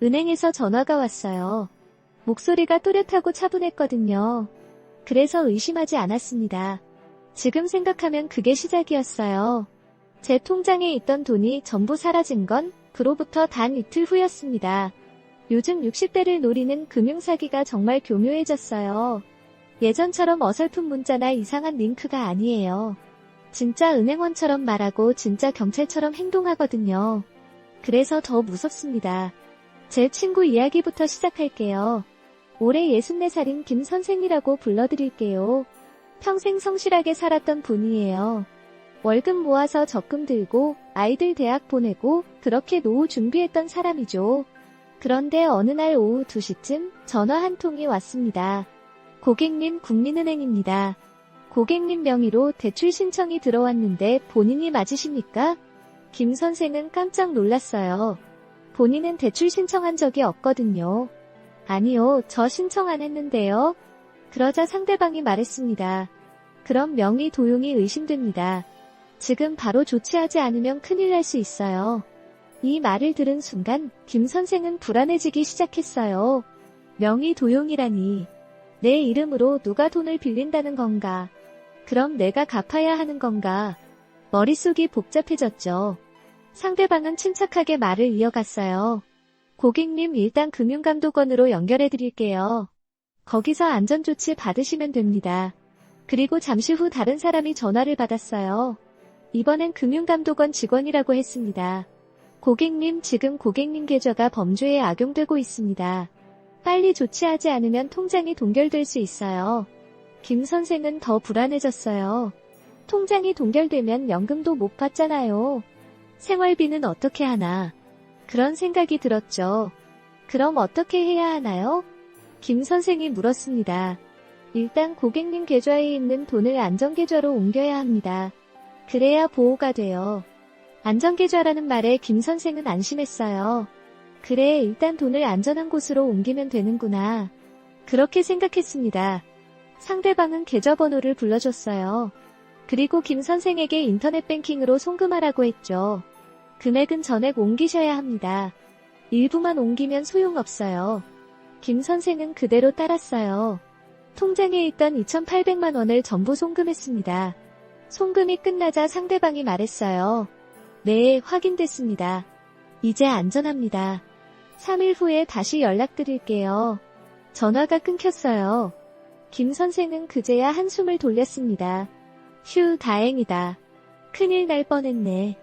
은행에서 전화가 왔어요. 목소리가 또렷하고 차분했거든요. 그래서 의심하지 않았습니다. 지금 생각하면 그게 시작이었어요. 제 통장에 있던 돈이 전부 사라진 건 그로부터 단 이틀 후였습니다. 요즘 60대를 노리는 금융사기가 정말 교묘해졌어요. 예전처럼 어설픈 문자나 이상한 링크가 아니에요. 진짜 은행원처럼 말하고 진짜 경찰처럼 행동하거든요. 그래서 더 무섭습니다. 제 친구 이야기부터 시작할게요. 올해 64살인 김 선생이라고 불러드릴게요. 평생 성실하게 살았던 분이에요. 월급 모아서 적금 들고 아이들 대학 보내고 그렇게 노후 준비했던 사람이죠. 그런데 어느 날 오후 2시쯤 전화 한 통이 왔습니다. 고객님, 국민은행입니다. 고객님 명의로 대출 신청이 들어왔는데 본인이 맞으십니까? 김 선생은 깜짝 놀랐어요. 본인은 대출 신청한 적이 없거든요. 아니요, 저 신청 안 했는데요. 그러자 상대방이 말했습니다. 그럼 명의 도용이 의심됩니다. 지금 바로 조치하지 않으면 큰일 날 수 있어요. 이 말을 들은 순간 김 선생은 불안해지기 시작했어요. 명의 도용이라니. 내 이름으로 누가 돈을 빌린다는 건가? 그럼 내가 갚아야 하는 건가? 머릿속이 복잡해졌죠. 상대방은 침착하게 말을 이어갔어요. 고객님, 일단 금융감독원으로 연결해 드릴게요. 거기서 안전조치 받으시면 됩니다. 그리고 잠시 후 다른 사람이 전화를 받았어요. 이번엔 금융감독원 직원이라고 했습니다. 고객님, 지금 고객님 계좌가 범죄에 악용되고 있습니다. 빨리 조치하지 않으면 통장이 동결될 수 있어요. 김 선생은 더 불안해졌어요. 통장이 동결되면 연금도 못 받잖아요. 생활비는 어떻게 하나? 그런 생각이 들었죠. 그럼 어떻게 해야 하나요? 김 선생이 물었습니다. 일단 고객님 계좌에 있는 돈을 안전계좌로 옮겨야 합니다. 그래야 보호가 돼요. 안전계좌라는 말에 김 선생은 안심했어요. 그래, 일단 돈을 안전한 곳으로 옮기면 되는구나. 그렇게 생각했습니다. 상대방은 계좌번호를 불러줬어요. 그리고 김 선생에게 인터넷 뱅킹으로 송금하라고 했죠. 금액은 전액 옮기셔야 합니다. 일부만 옮기면 소용없어요. 김 선생은 그대로 따랐어요. 통장에 있던 2,800만 원을 전부 송금했습니다. 송금이 끝나자 상대방이 말했어요. 네, 확인됐습니다. 이제 안전합니다. 3일 후에 다시 연락드릴게요. 전화가 끊겼어요. 김 선생은 그제야 한숨을 돌렸습니다. 휴, 다행이다. 큰일 날 뻔했네.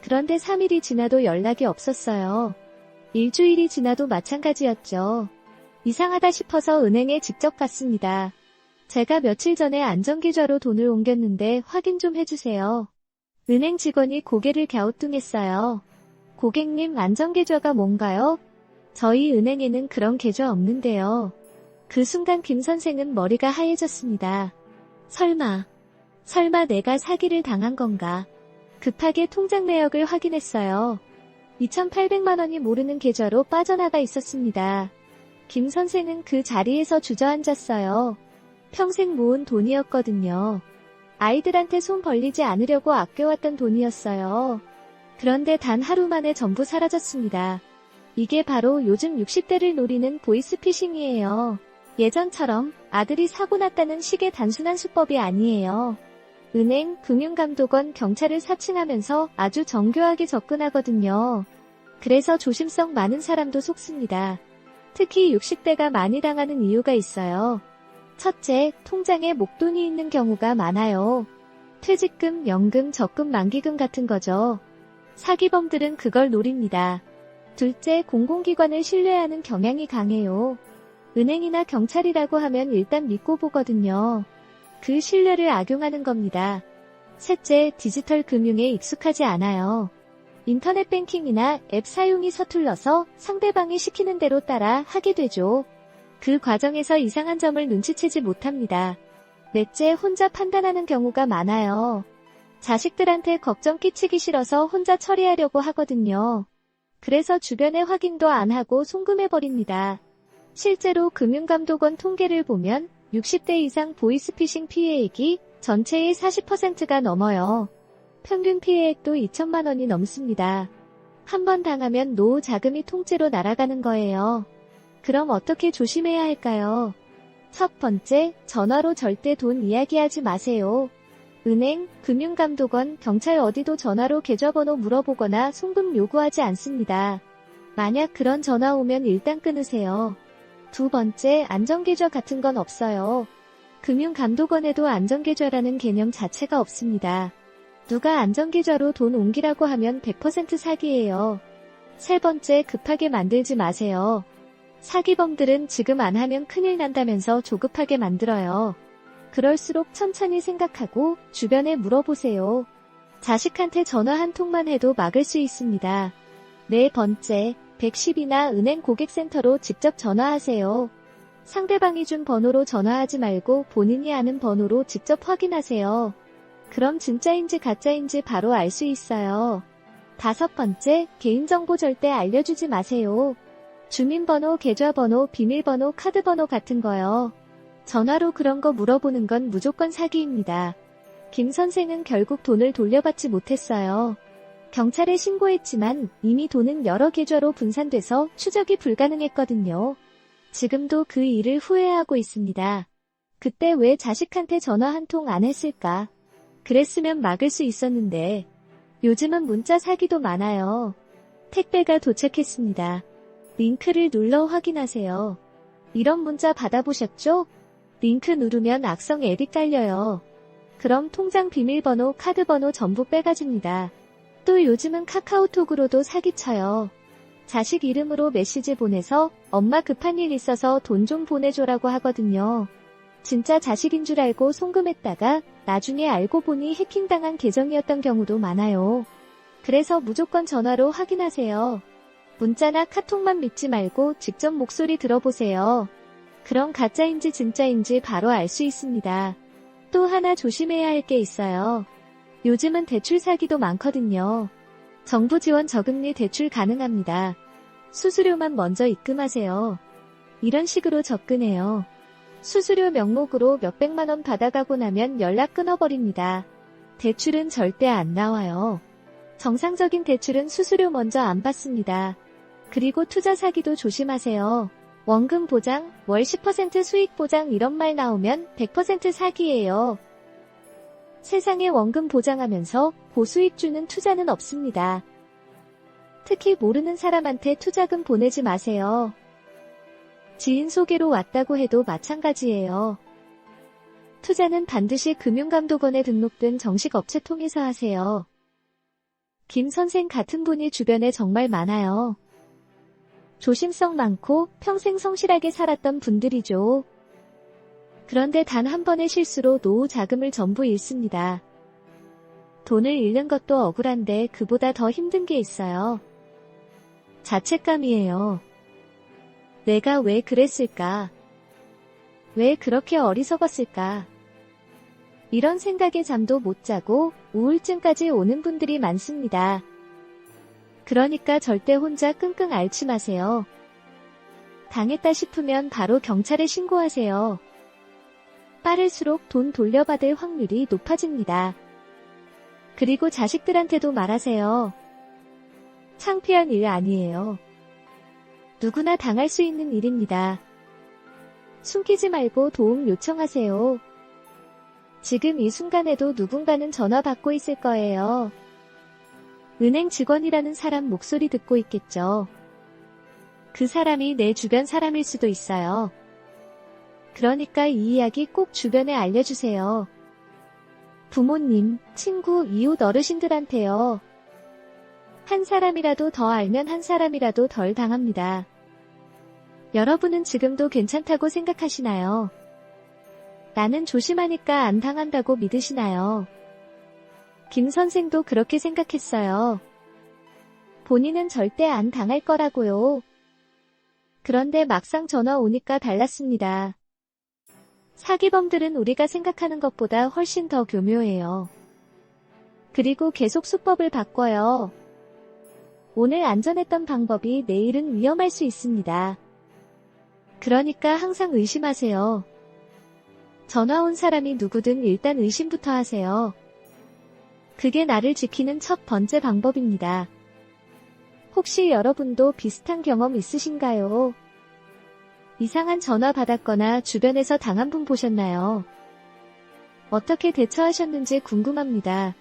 그런데 3일이 지나도 연락이 없었어요. 일주일이 지나도 마찬가지였죠. 이상하다 싶어서 은행에 직접 갔습니다. 제가 며칠 전에 안전계좌로 돈을 옮겼는데 확인 좀 해주세요. 은행 직원이 고개를 갸우뚱했어요. 고객님, 안전계좌가 뭔가요? 저희 은행에는 그런 계좌 없는데요. 그 순간 김 선생은 머리가 하얘졌습니다. 설마 내가 사기를 당한 건가? 급하게 통장 내역을 확인했어요. 2,800만 원이 모르는 계좌로 빠져나가 있었습니다. 김 선생은 그 자리에서 주저앉았어요. 평생 모은 돈이었거든요. 아이들한테 손 벌리지 않으려고 아껴왔던 돈이었어요. 그런데 단 하루 만에 전부 사라졌습니다. 이게 바로 요즘 60대를 노리는 보이스피싱이에요. 예전처럼 아들이 사고 났다는 식의 단순한 수법이 아니에요. 은행, 금융감독원, 경찰을 사칭하면서 아주 정교하게 접근하거든요. 그래서 조심성 많은 사람도 속습니다. 특히 60대가 많이 당하는 이유가 있어요. 첫째, 통장에 목돈이 있는 경우가 많아요. 퇴직금, 연금, 적금, 만기금 같은 거죠. 사기범들은 그걸 노립니다. 둘째, 공공기관을 신뢰하는 경향이 강해요. 은행이나 경찰이라고 하면 일단 믿고 보거든요. 그 신뢰를 악용하는 겁니다. 셋째, 디지털 금융에 익숙하지 않아요. 인터넷 뱅킹이나 앱 사용이 서툴러서 상대방이 시키는 대로 따라 하게 되죠. 그 과정에서 이상한 점을 눈치채지 못합니다. 넷째, 혼자 판단하는 경우가 많아요. 자식들한테 걱정 끼치기 싫어서 혼자 처리하려고 하거든요. 그래서 주변에 확인도 안 하고 송금해버립니다. 실제로 금융감독원 통계를 보면 60대 이상 보이스피싱 피해액이 전체의 40%가 넘어요. 평균 피해액도 2천만 원이 넘습니다. 한 번 당하면 노후 자금이 통째로 날아가는 거예요. 그럼 어떻게 조심해야 할까요? 첫 번째, 전화로 절대 돈 이야기하지 마세요. 은행, 금융감독원, 경찰 어디도 전화로 계좌번호 물어보거나 송금 요구하지 않습니다. 만약 그런 전화 오면 일단 끊으세요. 두 번째, 안전계좌 같은 건 없어요. 금융감독원에도 안전계좌라는 개념 자체가 없습니다. 누가 안전계좌로 돈 옮기라고 하면 100% 사기예요. 세 번째, 급하게 만들지 마세요. 사기범들은 지금 안 하면 큰일 난다면서 조급하게 만들어요. 그럴수록 천천히 생각하고 주변에 물어보세요. 자식한테 전화 한 통만 해도 막을 수 있습니다. 네 번째, 110이나 은행 고객센터로 직접 전화하세요. 상대방이 준 번호로 전화하지 말고 본인이 아는 번호로 직접 확인하세요. 그럼 진짜인지 가짜인지 바로 알 수 있어요. 다섯 번째, 개인정보 절대 알려주지 마세요. 주민번호, 계좌번호, 비밀번호, 카드번호 같은 거요. 전화로 그런 거 물어보는 건 무조건 사기입니다. 김 선생은 결국 돈을 돌려받지 못했어요. 경찰에 신고했지만 이미 돈은 여러 계좌로 분산돼서 추적이 불가능했거든요. 지금도 그 일을 후회하고 있습니다. 그때 왜 자식한테 전화 한 통 안 했을까? 그랬으면 막을 수 있었는데. 요즘은 문자 사기도 많아요. 택배가 도착했습니다. 링크를 눌러 확인하세요. 이런 문자 받아보셨죠? 링크 누르면 악성 앱이 깔려요. 그럼 통장 비밀번호, 카드번호 전부 빼가줍니다. 또 요즘은 카카오톡으로도 사기쳐요. 자식 이름으로 메시지 보내서 엄마 급한 일 있어서 돈 좀 보내줘라고 하거든요. 진짜 자식인 줄 알고 송금했다가 나중에 알고 보니 해킹당한 계정이었던 경우도 많아요. 그래서 무조건 전화로 확인하세요. 문자나 카톡만 믿지 말고 직접 목소리 들어보세요. 그럼 가짜인지 진짜인지 바로 알 수 있습니다. 또 하나 조심해야 할 게 있어요. 요즘은 대출 사기도 많거든요. 정부 지원 저금리 대출 가능합니다. 수수료만 먼저 입금하세요. 이런 식으로 접근해요. 수수료 명목으로 몇백만 원 받아가고 나면 연락 끊어버립니다. 대출은 절대 안 나와요. 정상적인 대출은 수수료 먼저 안 받습니다. 그리고 투자 사기도 조심하세요. 원금 보장, 월 10% 수익 보장 이런 말 나오면 100% 사기예요. 세상에 원금 보장하면서 고수익 주는 투자는 없습니다. 특히 모르는 사람한테 투자금 보내지 마세요. 지인 소개로 왔다고 해도 마찬가지예요. 투자는 반드시 금융감독원에 등록된 정식 업체 통해서 하세요. 김 선생 같은 분이 주변에 정말 많아요. 조심성 많고 평생 성실하게 살았던 분들이죠. 그런데 단 한 번의 실수로 노후 자금을 전부 잃습니다. 돈을 잃는 것도 억울한데 그보다 더 힘든 게 있어요. 자책감이에요. 내가 왜 그랬을까? 왜 그렇게 어리석었을까? 이런 생각에 잠도 못 자고 우울증까지 오는 분들이 많습니다. 그러니까 절대 혼자 끙끙 앓지 마세요. 당했다 싶으면 바로 경찰에 신고하세요. 빠를수록 돈 돌려받을 확률이 높아집니다. 그리고 자식들한테도 말하세요. 창피한 일 아니에요. 누구나 당할 수 있는 일입니다. 숨기지 말고 도움 요청하세요. 지금 이 순간에도 누군가는 전화 받고 있을 거예요. 은행 직원이라는 사람 목소리 듣고 있겠죠. 그 사람이 내 주변 사람일 수도 있어요. 그러니까 이 이야기 꼭 주변에 알려주세요. 부모님, 친구, 이웃 어르신들한테요. 한 사람이라도 더 알면 한 사람이라도 덜 당합니다. 여러분은 지금도 괜찮다고 생각하시나요? 나는 조심하니까 안 당한다고 믿으시나요? 김 선생도 그렇게 생각했어요. 본인은 절대 안 당할 거라고요. 그런데 막상 전화 오니까 달랐습니다. 사기범들은 우리가 생각하는 것보다 훨씬 더 교묘해요. 그리고 계속 수법을 바꿔요. 오늘 안전했던 방법이 내일은 위험할 수 있습니다. 그러니까 항상 의심하세요. 전화 온 사람이 누구든 일단 의심부터 하세요. 그게 나를 지키는 첫 번째 방법입니다. 혹시 여러분도 비슷한 경험 있으신가요? 이상한 전화 받았거나 주변에서 당한 분 보셨나요? 어떻게 대처하셨는지 궁금합니다.